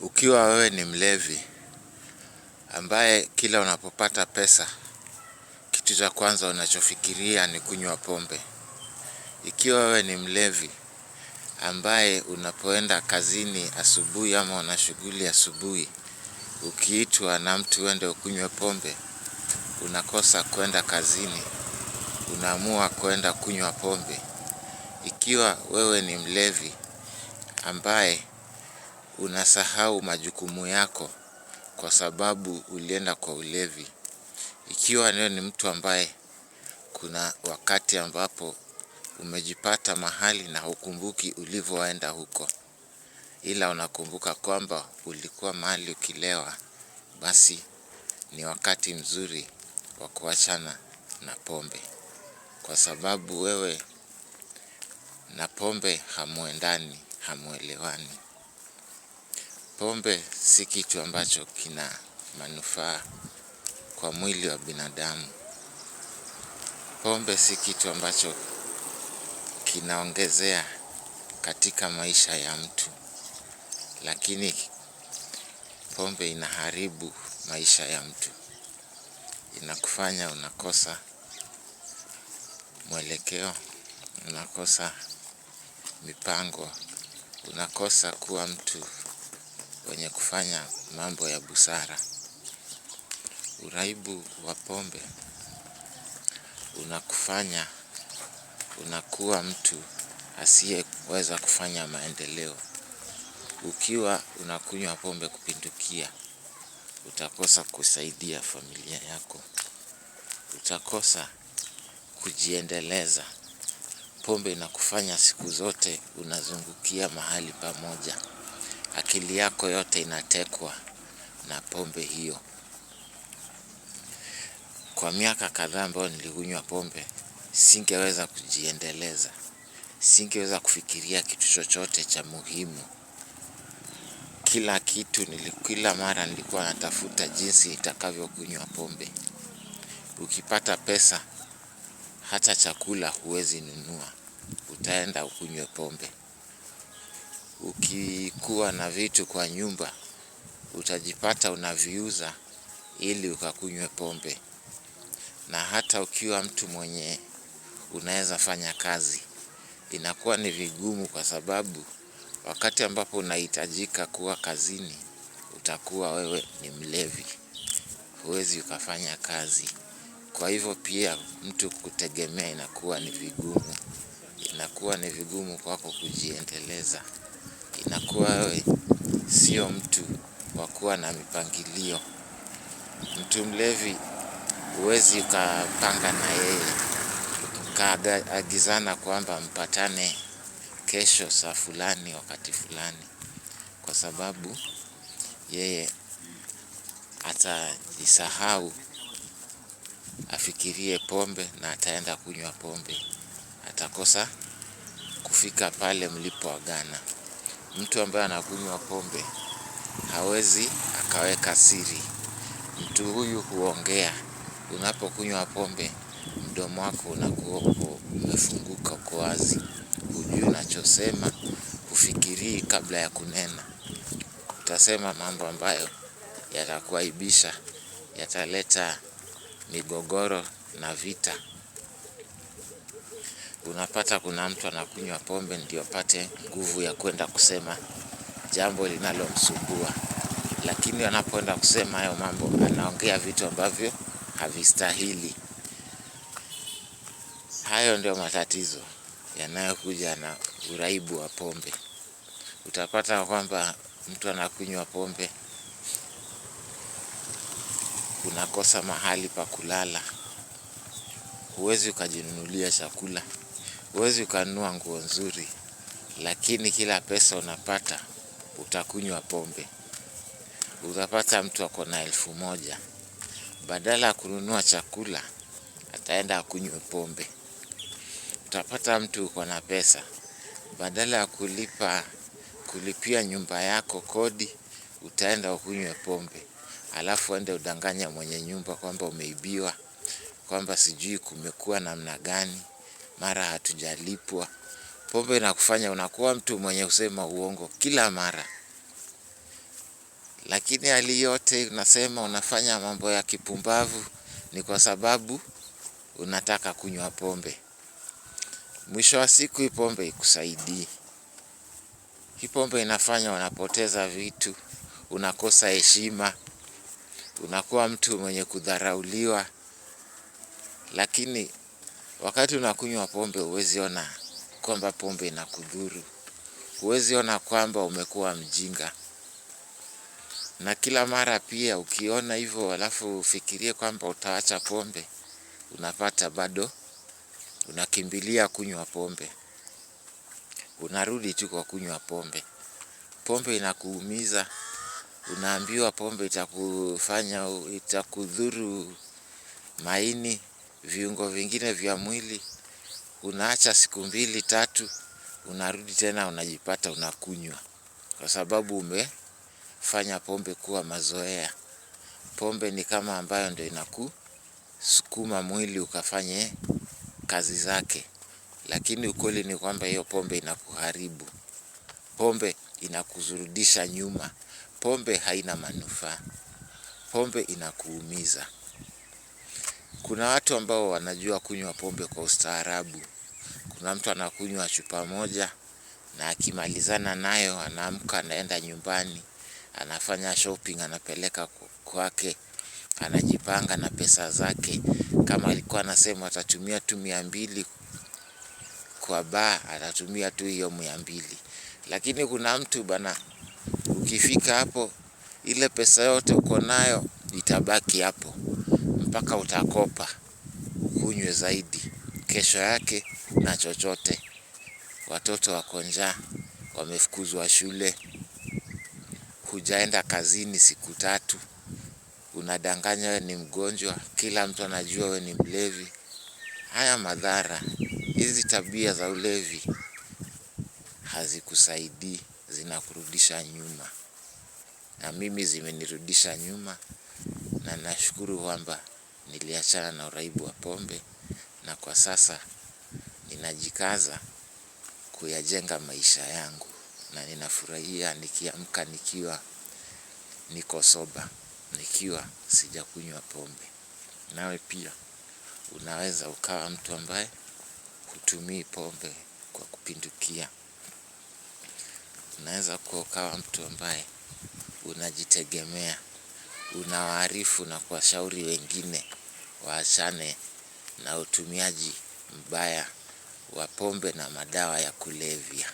Ukiwa wewe ni mlevi ambaye kila unapopata pesa, kitu cha kwanza unachofikiria ni kunywa pombe. Ikiwa wewe ni mlevi ambaye unapoenda kazini asubuhi ama una shughuli asubuhi, ukiitwa na mtu uende ukunywe pombe, unakosa kwenda kazini, unaamua kwenda kunywa pombe. Ikiwa wewe ni mlevi ambaye unasahau majukumu yako kwa sababu ulienda kwa ulevi. Ikiwa wewe ni mtu ambaye kuna wakati ambapo umejipata mahali na hukumbuki ulivyoenda huko, ila unakumbuka kwamba ulikuwa mahali ukilewa, basi ni wakati mzuri wa kuachana na pombe. Kwa sababu wewe na pombe hamuendani, hamuelewani. Pombe si kitu ambacho kina manufaa kwa mwili wa binadamu. Pombe si kitu ambacho kinaongezea katika maisha ya mtu. Lakini pombe inaharibu maisha ya mtu. Inakufanya unakosa mwelekeo, unakosa mipango, unakosa kuwa mtu mwenye kufanya mambo ya busara. Uraibu wa pombe unakufanya unakuwa mtu asiyeweza kufanya maendeleo. Ukiwa unakunywa pombe kupindukia, utakosa kusaidia familia yako. Utakosa kujiendeleza. Pombe inakufanya siku zote unazungukia mahali pamoja. Akili yako yote inatekwa na pombe hiyo. Kwa miaka kadhaa ambayo nilikunywa pombe, singeweza kujiendeleza. Singeweza kufikiria kitu chochote cha muhimu. Kila mara nilikuwa natafuta jinsi nitakavyokunywa pombe. Ukipata pesa, hata chakula huwezi nunua. Utaenda ukunywe pombe. Ukikuwa na vitu kwa nyumba, utajipata unaviuza ili ukakunywe pombe. Na hata ukiwa mtu mwenye unaweza fanya kazi, inakuwa ni vigumu kwa sababu wakati ambapo unahitajika kuwa kazini, utakuwa wewe ni mlevi. Huwezi ukafanya kazi. Kwa hivyo pia mtu kukutegemea inakuwa ni vigumu. Inakuwa ni vigumu kwako kujiendeleza. Inakuwa wewe sio mtu wa kuwa na mipangilio. Mtu mlevi huwezi ukapanga na yeye. Mkaagizana kwamba mpatane kesho saa fulani wakati fulani. Kwa sababu yeye atajisahau afikirie pombe na ataenda kunywa pombe. Atakosa kufika pale mlipoagana. Mtu ambaye anakunywa pombe hawezi akaweka siri. Mtu huyu huongea. Unapokunywa pombe, mdomo wako unakuwa umefunguka, uko wazi. Hujui unachosema, hufikirii kabla ya kunena. Utasema mambo ambayo yatakuaibisha, yataleta migogoro na vita. Unapata kuna mtu anakunywa pombe ndio apate nguvu ya kwenda kusema jambo linalomsumbua. Lakini anapoenda kusema hayo mambo, anaongea vitu ambavyo havistahili. Hayo ndio matatizo yanayokuja na uraibu wa pombe. Utapata kwamba mtu anakunywa pombe, unakosa mahali pa kulala. Huwezi ukajinunulia chakula. Huwezi ukanunua nguo nzuri. Lakini kila pesa unapata, utakunywa pombe. Utapata mtu ako na 1,000. Badala ya kununua chakula, ataenda akunywe pombe. Utapata mtu uko na pesa. Badala ya kulipia nyumba yako kodi, utaenda ukunywe pombe. Alafu uende udanganye mwenye nyumba kwamba umeibiwa, kwamba sijui kumekuwa namna gani, mara hatujalipwa. Pombe inakufanya unakuwa mtu mwenye kusema uongo kila mara. Lakini hali yote unasema unafanya mambo ya kipumbavu ni kwa sababu unataka kunywa pombe. Mwisho wa siku hii pombe ikusaidii. Hii pombe inafanya unapoteza vitu, unakosa heshima, unakuwa mtu mwenye kudharauliwa. Lakini wakati unakunywa pombe huwezi ona kwamba pombe inakudhuru. Huwezi ona kwamba umekuwa mjinga. Na kila mara pia ukiona hivyo alafu ufikirie kwamba utaacha pombe, unapata bado unakimbilia kunywa pombe. Unarudi tu kwa kunywa pombe. Pombe inakuumiza. Unaambiwa pombe itakudhuru maini, viungo vingine vya mwili. Unaacha siku 2, 3, unarudi tena unajipata unakunywa. Kwa sababu umefanya pombe kuwa mazoea. Pombe ni kama ambayo ndio inakusukuma mwili ukafanye kazi zake. Lakini ukweli ni kwamba hiyo pombe inakuharibu. Pombe inakuzurudisha nyuma. Pombe haina manufaa. Pombe inakuumiza. Kuna watu ambao wanajua kunywa pombe kwa ustaarabu. Kuna mtu anakunywa chupa moja na akimalizana nayo anaamka anaenda nyumbani, anafanya shopping, anapeleka kwake, anajipanga na pesa zake. Kama alikuwa anasema atatumia tu 200 kwa bar, atatumia tu hiyo 200. Lakini kuna mtu bana, ukifika hapo ile pesa yote uko nayo itabaki hapo mpaka utakopa ukunywe zaidi. Kesho yake na chochote. Watoto wako njaa, wamefukuzwa shule, hujaenda kazini siku 3, unadanganya wewe ni mgonjwa, kila mtu anajua wewe ni mlevi. Haya madhara, hizi tabia za ulevi hazikusaidii, zinakurudisha nyuma. Na mimi zimenirudisha nyuma, na nashukuru kwamba niliachana na uraibu wa pombe, na kwa sasa ninajikaza kuyajenga maisha yangu, na ninafurahia nikiamka nikiwa niko sober, nikiwa sijakunywa pombe. Nawe pia unaweza ukawa mtu ambaye hutumii pombe kwa kupindukia. Unaweza ukawa mtu ambaye unajitegemea, unawaarifu na kuwashauri wengine waachane na utumiaji mbaya wa pombe na madawa ya kulevya.